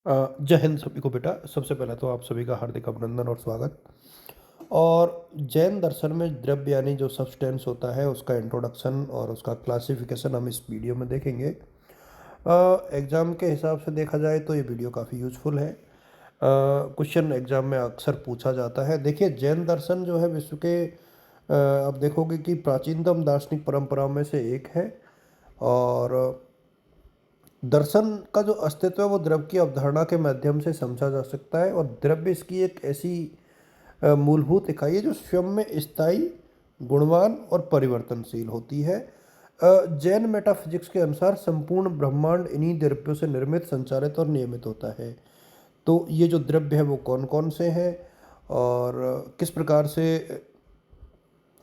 जय हिंद सभी को बेटा। सबसे पहले तो आप सभी का हार्दिक अभिनंदन और स्वागत। और जैन दर्शन में द्रव्य यानी जो सब्सटेंस होता है उसका इंट्रोडक्शन और उसका क्लासिफिकेशन हम इस वीडियो में देखेंगे। एग्ज़ाम के हिसाब से देखा जाए तो ये वीडियो काफ़ी यूजफुल है। क्वेश्चन एग्ज़ाम में अक्सर पूछा जाता है। देखिए, जैन दर्शन जो है विश्व के आप देखोगे कि प्राचीनतम दार्शनिक परंपराओं में से एक है। और दर्शन का जो अस्तित्व है वो द्रव्य की अवधारणा के माध्यम से समझा जा सकता है। और द्रव्य इसकी एक ऐसी मूलभूत इकाई है जो स्वयं में स्थायी, गुणवान और परिवर्तनशील होती है। जैन मेटाफिजिक्स के अनुसार संपूर्ण ब्रह्मांड इन्हीं द्रव्यों से निर्मित, संचालित और नियमित होता है। तो ये जो द्रव्य है वो कौन कौन से हैं और किस प्रकार से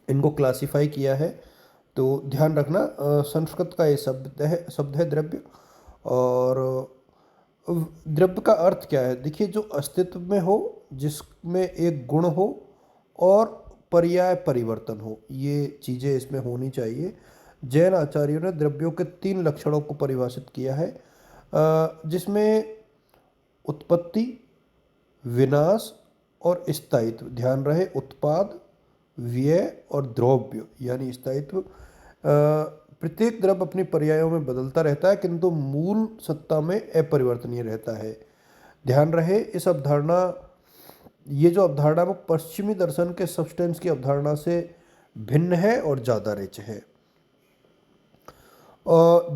इनको क्लासिफाई किया है, तो ध्यान रखना। संस्कृत का ये शब्द है द्रव्य। और द्रव्य का अर्थ क्या है? देखिए, जो अस्तित्व में हो, जिसमें एक गुण हो और पर्याय परिवर्तन हो, ये चीज़ें इसमें होनी चाहिए। जैन आचार्यों ने द्रव्यों के 3 लक्षणों को परिभाषित किया है, जिसमें उत्पत्ति, विनाश और स्थायित्व। ध्यान रहे, उत्पाद, व्यय और द्रव्य यानी स्थायित्व। प्रत्येक द्रव्य अपनी पर्यायों में बदलता रहता है किंतु मूल सत्ता में अपरिवर्तनीय रहता है। ध्यान रहे, इस अवधारणा ये जो अवधारणा वो पश्चिमी दर्शन के सब्सटेंस की अवधारणा से भिन्न है और ज़्यादा रिच है।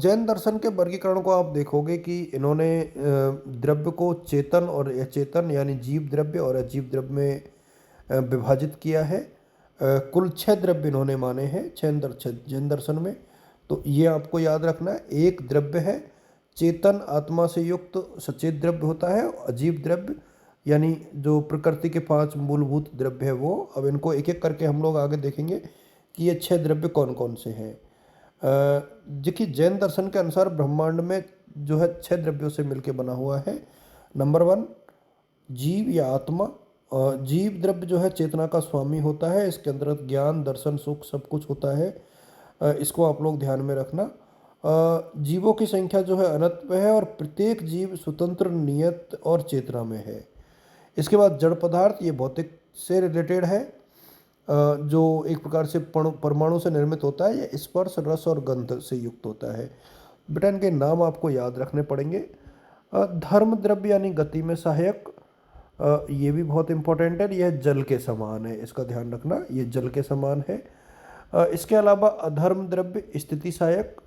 जैन दर्शन के वर्गीकरण को आप देखोगे कि इन्होंने द्रव्य को चेतन और अचेतन यानी जीव द्रव्य और अजीव द्रव्य में विभाजित किया है। कुल 6 द्रव्य इन्होंने माने हैं जैन दर्शन में। तो ये आपको याद रखना है। एक द्रव्य है चेतन, आत्मा से युक्त सचेत द्रव्य होता है। अजीव द्रव्य यानी जो प्रकृति के 5 मूलभूत द्रव्य है वो। अब इनको एक एक करके हम लोग आगे देखेंगे कि ये 6 द्रव्य कौन कौन से हैं। देखिए, जैन दर्शन के अनुसार ब्रह्मांड में जो है 6 द्रव्यों से मिलकर बना हुआ है। नंबर 1, जीव या आत्मा। जीव द्रव्य जो है चेतना का स्वामी होता है। इसके अंतर्गत ज्ञान, दर्शन, सुख सब कुछ होता है। इसको आप लोग ध्यान में रखना। जीवों की संख्या जो है अनंत पे है और प्रत्येक जीव स्वतंत्र, नियत और चेतना में है। इसके बाद जड़ पदार्थ, ये भौतिक से रिलेटेड है। जो एक प्रकार से परमाणु से निर्मित होता है। ये स्पर्श, रस और गंध से युक्त होता है। बेटा, इनके नाम आपको याद रखने पड़ेंगे। धर्म द्रव्य यानी गति में सहायक, ये भी बहुत इंपॉर्टेंट है। यह जल के समान है, इसका ध्यान रखना, ये जल के समान है। इसके अलावा अधर्म द्रव्य स्थिति सहायक।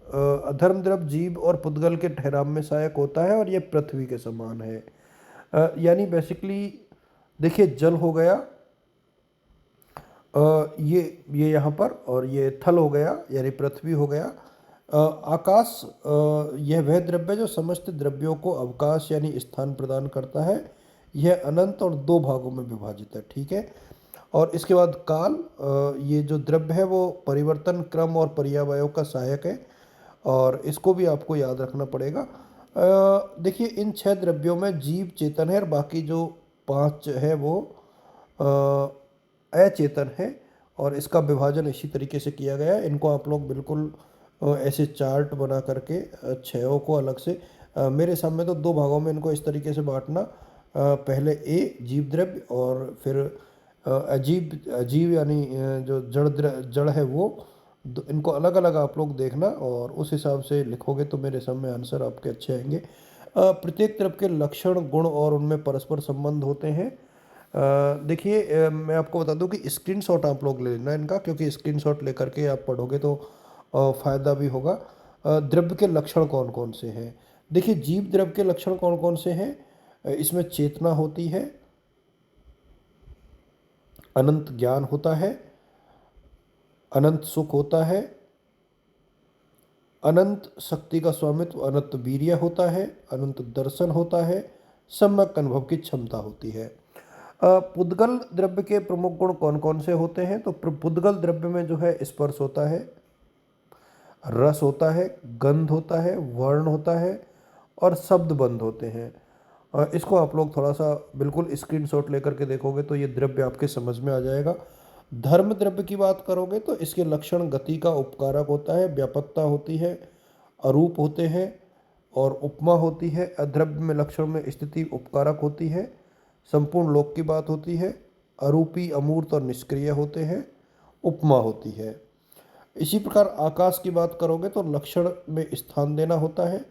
अधर्म द्रव्य जीव और पुद्गल के ठहराव में सहायक होता है और यह पृथ्वी के समान है। यानी देखिए, जल हो गया, ये यहाँ पर, और ये थल हो गया यानी पृथ्वी हो गया। आकाश, यह वह द्रव्य जो समस्त द्रव्यों को अवकाश यानी स्थान प्रदान करता है। यह अनंत और 2 भागों में विभाजित है, ठीक है। और इसके बाद काल, ये जो द्रव्य है वो परिवर्तन, क्रम और पर्यावयों का सहायक है और इसको भी आपको याद रखना पड़ेगा। देखिए, इन 6 द्रव्यों में जीव चेतन है और बाकी जो 5 है वो अचेतन है। और इसका विभाजन इसी तरीके से किया गया है। इनको आप लोग बिल्कुल ऐसे चार्ट बना करके छयों को अलग से, मेरे सामने तो 2 भागों में इनको इस तरीके से बांटना। पहले ए जीव द्रव्य और फिर अजीब अजीब यानी जो जड़ है वो। इनको अलग अलग आप लोग देखना और उस हिसाब से लिखोगे तो मेरे सामने आंसर आपके अच्छे आएंगे। प्रत्येक तरफ के लक्षण, गुण और उनमें परस्पर संबंध होते हैं। देखिए, मैं आपको बता दूं कि स्क्रीनशॉट आप लोग ले लेना इनका, क्योंकि स्क्रीनशॉट लेकर के आप पढ़ोगे तो फ़ायदा भी होगा। द्रव्य के लक्षण कौन कौन से हैं? देखिए, जीव द्रव्य के लक्षण कौन कौन से हैं? इसमें चेतना होती है, अनंत ज्ञान होता है, अनंत सुख होता है, अनंत शक्ति का स्वामित्व, अनंत वीर्य होता है, अनंत दर्शन होता है, सम्यक अनुभव की क्षमता होती है। पुद्गल द्रव्य के प्रमुख गुण कौन कौन से होते हैं? तो पुद्गल द्रव्य में जो है स्पर्श होता है, रस होता है, गंध होता है, वर्ण होता है और शब्द बंध होते हैं। इसको आप लोग थोड़ा सा बिल्कुल स्क्रीनशॉट लेकर के देखोगे तो ये द्रव्य आपके समझ में आ जाएगा। धर्म द्रव्य की बात करोगे तो इसके लक्षण गति का उपकारक होता है, व्यापकता होती है, अरूप होते हैं, और उपमा होती है। अद्रव्य में लक्षण में स्थिति उपकारक होती है। संपूर्ण लोक की बात होती है। अरूपी, अमूर्त और निष्क्रिय होते हैं। उपमा होती है। इसी प्रकार आकाश की बात करोगे तो लक्षण में स्थान देना होता है।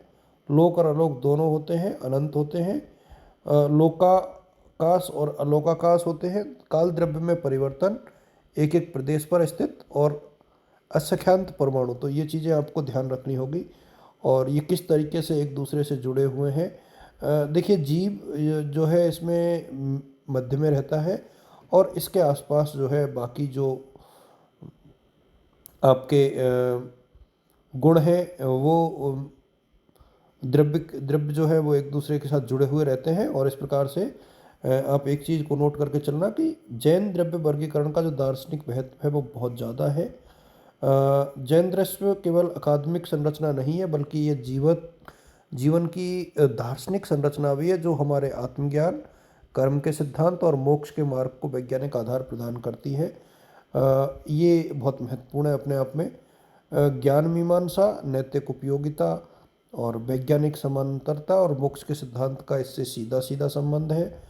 लोक और अलोक दोनों होते हैं, अनंत होते हैं। लोकाकाश और अलोकाकाश होते हैं। काल द्रव्य में परिवर्तन, एक एक प्रदेश पर स्थित और असंख्यात परमाणु। तो ये चीज़ें आपको ध्यान रखनी होगी और ये किस तरीके से एक दूसरे से जुड़े हुए हैं। देखिए जीव जो है इसमें मध्य में रहता है और इसके आसपास जो है बाकी जो आपके गुण हैं वो द्रव्य द्रव्य जो है वो एक दूसरे के साथ जुड़े हुए रहते हैं। और इस प्रकार से आप एक चीज़ को नोट करके चलना कि जैन द्रव्य वर्गीकरण का जो दार्शनिक महत्व है वो बहुत ज़्यादा है। जैन दर्शन केवल अकादमिक संरचना नहीं है बल्कि ये जीवन की दार्शनिक संरचना भी है जो हमारे आत्मज्ञान, कर्म के सिद्धांत और मोक्ष के मार्ग को वैज्ञानिक आधार प्रदान करती है। ये बहुत महत्वपूर्ण है अपने आप में। ज्ञान मीमांसा, नैतिक उपयोगिता और वैज्ञानिक समांतरता और मोक्ष के सिद्धांत का इससे सीधा सीधा संबंध है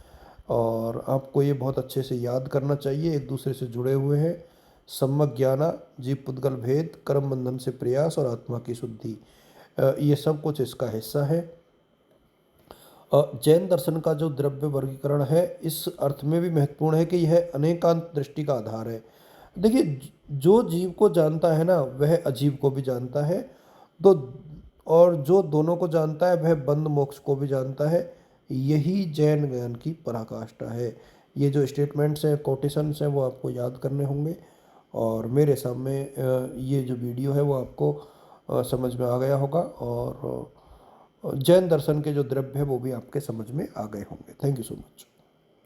और आपको ये बहुत अच्छे से याद करना चाहिए, एक दूसरे से जुड़े हुए हैं। सम्यक ज्ञाना, जीव पुद्गल भेद, कर्म बंधन से प्रयास और आत्मा की शुद्धि, ये सब कुछ इसका हिस्सा है। जैन दर्शन का जो द्रव्य वर्गीकरण है इस अर्थ में भी महत्वपूर्ण है कि यह अनेकांत दृष्टि का आधार है। देखिए जो जीव को जानता है ना वह अजीव को भी जानता है, तो और जो दोनों को जानता है वह बंध मोक्ष को भी जानता है। यही जैन ज्ञान की पराकाष्ठा है। ये जो स्टेटमेंट्स हैं, कोटेशंस हैं, वो आपको याद करने होंगे और मेरे सामने ये जो वीडियो है वो आपको समझ में आ गया होगा और जैन दर्शन के जो द्रव्य है वो भी आपके समझ में आ गए होंगे। Thank you so much.